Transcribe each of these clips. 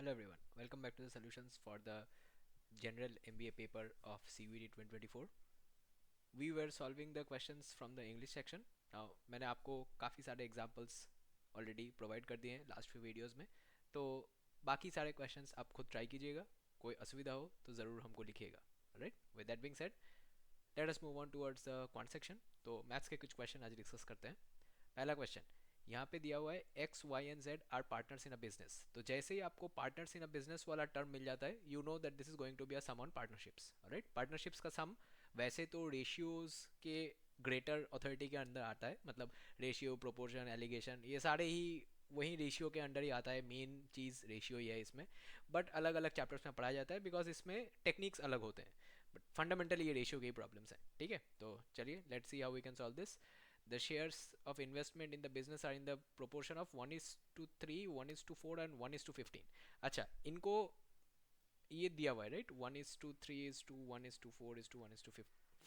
Hello everyone, welcome back to the solutions for the general MBA paper of CVT 2024. We were solving the questions from the English section. Now मैंने आपको काफ़ी सारे examples already provide कर दिए हैं last few videos में, तो बाकी सारे questions आप खुद ट्राई कीजिएगा. कोई असुविधा हो तो ज़रूर हमको लिखिएगा. Right, with that being said, let us move on towards the quant section. तो मैथ्स के कुछ क्वेश्चन आज डिस्कस करते हैं. पहला क्वेश्चन यहाँ पे दिया हुआ है, X Y and Z are partners in a business. तो जैसे ही आपको पार्टनर्स इन अ बिजनेस वाला टर्म मिल जाता है, you know that this is going to be a sum on partnerships. Right, partnerships का सम वैसे तो रेशियोज के ग्रेटर अथॉरिटी के अंदर आता है. मतलब रेशियो, प्रोपोर्शन, एलिगेशन, ये सारे ही वही रेशियो के अंडर ही आता है. मेन चीज़ रेशियो ही है इसमें, बट अलग अलग चैप्टर्स में पढ़ाया जाता है बिकॉज इसमें टेक्निक्स अलग होते हैं. बट फंडामेंटली ये रेशियो के ही प्रॉब्लम्स हैं. ठीक है, तो चलिए let's see how we can solve this. The shares of investment in the business are in the proportion of 1 is to 3, 1 is to 4 and 1 is to 15. अच्छा, इनको ये दिया हुआ है right, 1 is to 3 is to 1 is to 4 is to 1 is to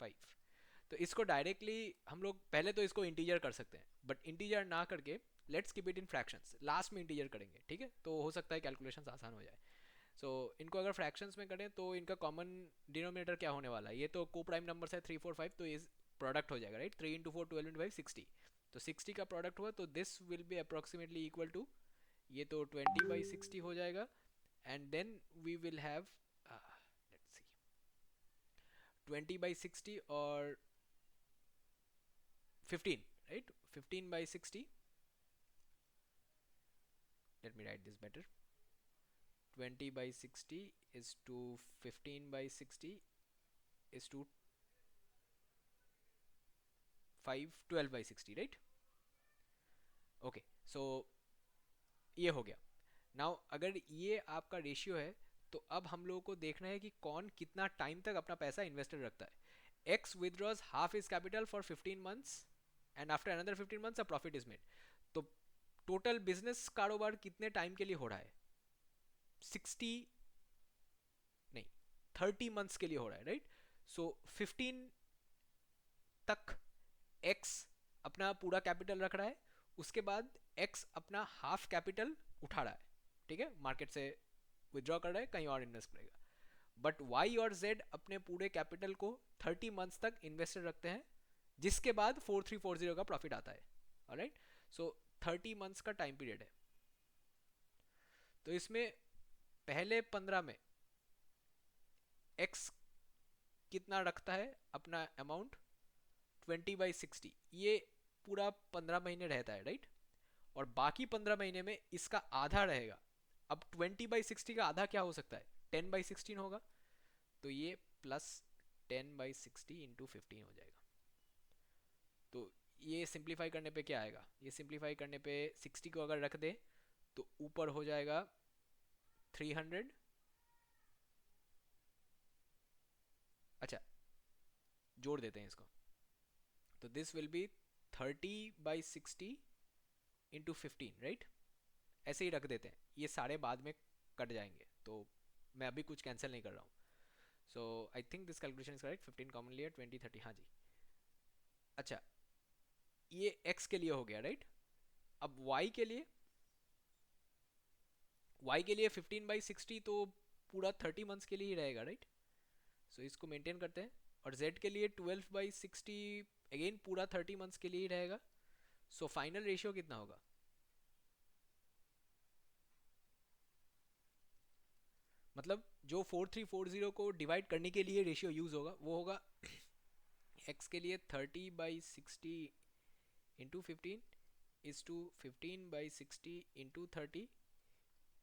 5. तो इसको directly हम लोग पहले तो इसको इंटीजर कर सकते हैं, बट इंटीजर ना करके let's keep it in fractions. Last में इंटीजर करेंगे, ठीक है, तो हो सकता है कैलकुलेशन आसान हो जाए. सो इनको अगर फ्रैक्शंस में करें तो इनका कॉमन डिनोमिनेटर क्या होने वाला है? ये तो को प्राइम नंबर है 3 4 5, तो ये प्रोडक्ट हो जाएगा राइट. 3 into 4 12 into 5 60. तो 60 का प्रोडक्ट हुआ तो this will be approximately equal to, ये तो 20/60 हो जाएगा. And then we will have, let's see, 20/60 और 15, right. 15/60, let me write this better. 20/60 is to 15/60 is to 5 12/60, right. Okay, so ये हो गया. नाउ अगर ये आपका रेशियो है, तो अब हम लोगों को देखना है कि कौन कितना टाइम तक अपना पैसा इन्वेस्टेड रखता है. X withdraws half is capital for 15 months and after another 15 months a profit is made. तो टोटल बिजनेस कारोबार कितने टाइम के लिए हो रहा है? 60 नहीं, 30 months के लिए हो रहा है राइट. सो 15 तक एक्स अपना पूरा कैपिटल रख रहा है, उसके बाद एक्स अपना हाफ कैपिटल उठा रहा है, ठीक है, मार्केट से विदड्रॉ कर रहा है, कहीं और इन्वेस्ट करेगा. बट वाई और जेड अपने पूरे कैपिटल को 30 months तक इन्वेस्टेड रखते हैं, जिसके बाद 4340 का प्रॉफिट आता है. ऑलराइट, सो 30 months का टाइम पीरियड है. तो इसमें पहले 15 में एक्स कितना रखता है अपना अमाउंट? 20/60. ये पूरा 15 महीने रहता है राइट. और बाकी 15 महीने में इसका आधा रहेगा. अब 20/60 का आधा क्या हो सकता है? 10/16 होगा. तो ये प्लस 10/60 इंटू 15 हो जाएगा. तो ये सिंप्लीफाई करने पे क्या आएगा? ये सिंप्लीफाई करने पे 60 को अगर रख दे तो ऊपर हो जाएगा 300. अच्छा, जोड़ देते हैं इसको. तो this will B 30/60 into 15, right. ऐसे ही रख देते हैं, ये सारे बाद में कट जाएंगे, तो मैं अभी कुछ कैंसिल नहीं कर रहा हूँ. So I think this calculation is correct. 15 common लिया, 20 30, हाँ जी. अच्छा, ये x के लिए हो गया राइट. अब y के लिए, y के लिए 15/60 तो पूरा 30 months के लिए ही रहेगा राइट. सो इसको मेंटेन करते हैं. और z के लिए 12/60 अगेन पूरा 30 months के लिए ही रहेगा. सो फाइनल रेशियो कितना होगा? मतलब जो 4340 को डिवाइड करने के लिए रेशियो यूज होगा वो होगा x के लिए 30/60 into 15 is to 15/60 into 30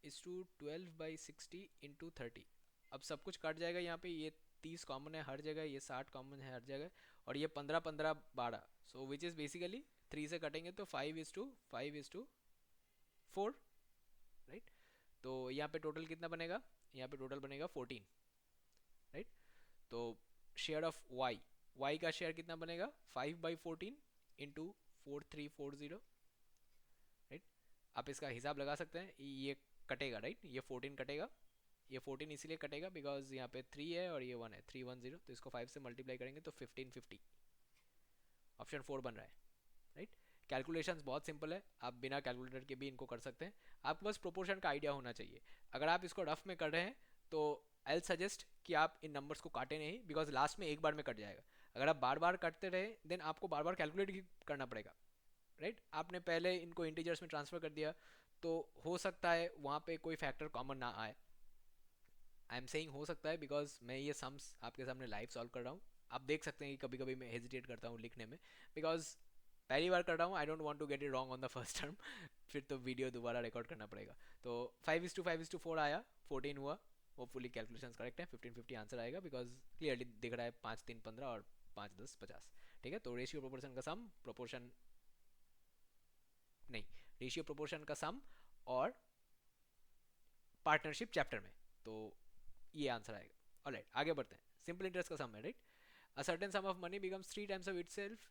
is to 12/60 into 30. अब सब कुछ कट जाएगा यहाँ पे. ये 30 कॉमन है हर जगह, ये 60 कॉमन है हर जगह, और ये 15 15 12. सो विच इज़ बेसिकली 3 से कटेंगे तो 5:4, राइट. तो यहाँ पे टोटल कितना बनेगा? यहाँ पे टोटल बनेगा 14, राइट. तो शेयर ऑफ वाई, वाई का शेयर कितना बनेगा? 5/14 इंटू 4340, राइट. आप इसका हिसाब लगा सकते हैं. ये कटेगा राइट, ये 14 कटेगा. ये 14 इसीलिए कटेगा बिकॉज यहाँ पे 3 है और ये 1 है, 310. तो इसको 5 से मल्टीप्लाई करेंगे तो 1550. ऑप्शन 4 बन रहा है राइट. कैलकुलेशंस बहुत सिंपल है, आप बिना कैलकुलेटर के भी इनको कर सकते हैं। आपको बस प्रोपोर्शन का आइडिया होना चाहिए। अगर आप इसको रफ में कर रहे हैं तो आई सजेस्ट कि आप इन नंबर्स को काटें नहीं, बिकॉज लास्ट में एक बार में कट जाएगा। अगर आप बार बार काटते रहे देन आपको बार बार कैलकुलेट करना पड़ेगा, राइट? आपने पहले इनको इंटीजर्स में ट्रांसफर कर दिया तो हो सकता है वहाँ पे कोई फैक्टर कॉमन ना आए। आई एम सेइंग हो सकता है बिकॉज मैं ये सम्स आपके सामने लाइव सॉल्व कर रहा हूँ। आप देख सकते हैं कि कभी कभी मैं हेजिटेट करता हूँ लिखने में, बिकॉज पहली बार कर रहा हूँ, I don't want to get it wrong on the first term. फिर तो वीडियो दोबारा रिकॉर्ड करना पड़ेगा। तो 5:5:4 आया, 14 हुआ। होपफुली कैलकुलेशन करेक्ट है, 1550 आंसर आएगा बिकॉज क्लियरली दिख रहा है 5 3 15 और 5 10 50। ठीक है, तो रेशियो प्रोपोर्शन का सम, प्रोपोर्शन नहीं, रेशियो प्रोपोर्शन का सम और पार्टनरशिप चैप्टर में, तो ये आंसर आएगा। ऑलराइट, आगे बढ़ते हैं। सिंपल इंटरेस्ट का सम है, right? A certain some of money becomes 3 times of itself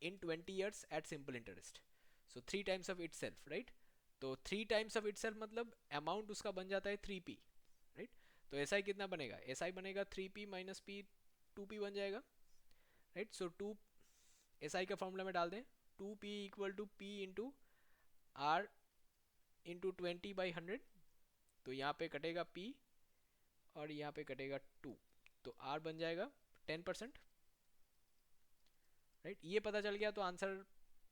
in 20 years at simple interest. So 3 times of itself, right? तो 3 times of itself मतलब अमाउंट उसका बन जाता है 3p, राइट? तो एस आई कितना बनेगा? एस आई बनेगा 3p माइनस पी, 2p बन जाएगा, राइट? सो 2 एस आई का फॉर्मूला में डाल दें, 2p equal to p into R into 20/100। तो यहाँ पे कटेगा p और यहाँ पे कटेगा 2, तो r बन जाएगा 10%, राइट? ये पता चल गया तो आंसर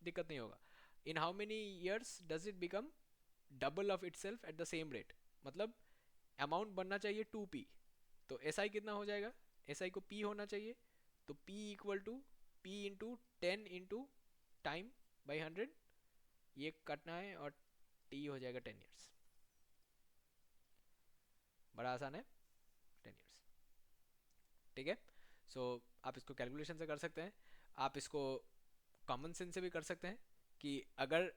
दिक्कत नहीं होगा। In how many years does it become double of it self at the same rate, मतलब अमाउंट बनना चाहिए 2p, तो एस आई कितना हो जाएगा? एस आई को p होना चाहिए, तो p equal to p into 10 into time by 100, ये कटना है और t हो जाएगा 10 years। बड़ा आसान है, 10 years। ठीक है, सो आप इसको कैलकुलेशन से कर सकते हैं, आप इसको कॉमन सेंस से भी कर सकते हैं कि अगर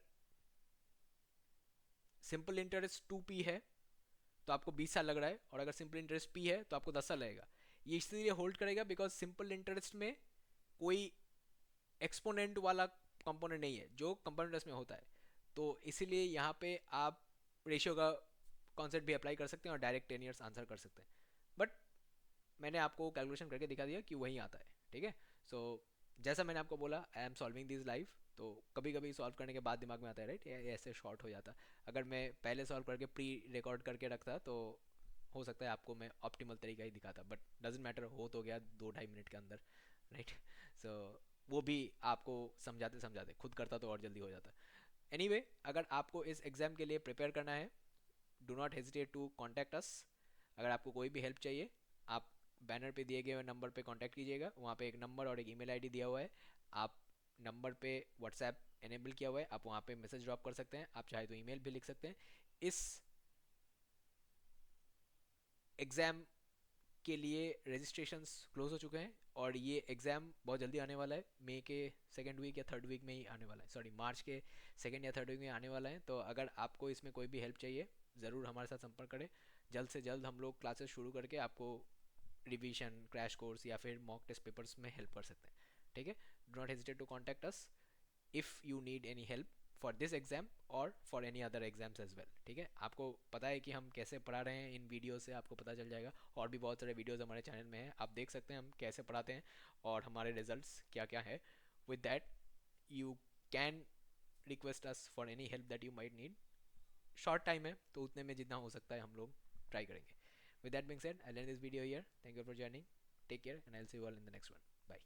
सिंपल इंटरेस्ट 2p है तो आपको 20 साल लग रहा है, और अगर सिंपल इंटरेस्ट p है तो आपको 10 साल लगेगा। ये इसलिए होल्ड करेगा बिकॉज सिंपल इंटरेस्ट में कोई एक्सपोनेंट वाला कंपोनेंट नहीं है जो कंपाउंड इंटरेस्ट में होता है, तो इसीलिए यहाँ पे आप रेशियो का कॉन्सेप्ट भी अप्लाई कर सकते हैं और डायरेक्ट 10 years आंसर कर सकते हैं। बट मैंने आपको कैलकुलेशन करके दिखा दिया कि वही आता है। ठीक है, सो जैसा मैंने आपको बोला, I am solving this live, तो कभी कभी सॉल्व करने के बाद दिमाग में आता है, राइट? ये ऐसे शॉर्ट हो जाता। अगर मैं पहले सॉल्व करके प्री रिकॉर्ड करके रखता तो हो सकता है आपको मैं ऑप्टिमल तरीका ही दिखाता, बट डजेंट मैटर, हो तो गया 2 ढाई मिनट के अंदर, राइट? सो वो भी आपको समझाते समझाते खुद करता तो और जल्दी हो जाता। एनीवे, अगर आपको इस एग्ज़ाम के लिए प्रिपेयर करना है, do not hesitate to contact us. अगर आपको कोई भी हेल्प चाहिए, आप बैनर पे दिए गए हुए नंबर पे कांटेक्ट कीजिएगा। वहाँ पे एक नंबर और एक ईमेल आईडी दिया हुआ है। आप नंबर पे व्हाट्सएप एनेबल किया हुआ है, आप वहाँ पे मैसेज ड्रॉप कर सकते हैं, आप चाहे तो ईमेल भी लिख सकते हैं। इस एग्ज़ाम के लिए रजिस्ट्रेशंस क्लोज हो चुके हैं और ये एग्ज़ाम बहुत जल्दी आने वाला है, मई के सेकेंड वीक या थर्ड वीक में ही आने वाला है, सॉरी मार्च के सेकेंड या थर्ड वीक में आने वाला है। तो अगर आपको इसमें कोई भी हेल्प चाहिए, ज़रूर हमारे साथ संपर्क करें। जल्द से जल्द हम लोग क्लासेस शुरू करके आपको रिवीजन, क्रैश कोर्स या फिर मॉक टेस्ट पेपर्स में हेल्प कर सकते हैं। ठीक है, do not hesitate to contact us if you need any help for this exam और for any other exams as well. ठीक है, आपको पता है कि हम कैसे पढ़ा रहे हैं, इन वीडियो से आपको पता चल जाएगा। और भी बहुत सारे वीडियोस हमारे चैनल में हैं, आप देख सकते हैं हम कैसे पढ़ाते हैं और हमारे रिजल्ट्स क्या क्या है। With that you can request us for any help that you might need. Short time है तो उतने में जितना हो सकता है हम लोग ट्राई करेंगे। With that being said, I'll end this video here. Thank you for joining. Take care, and I'll see you all in the next one. Bye.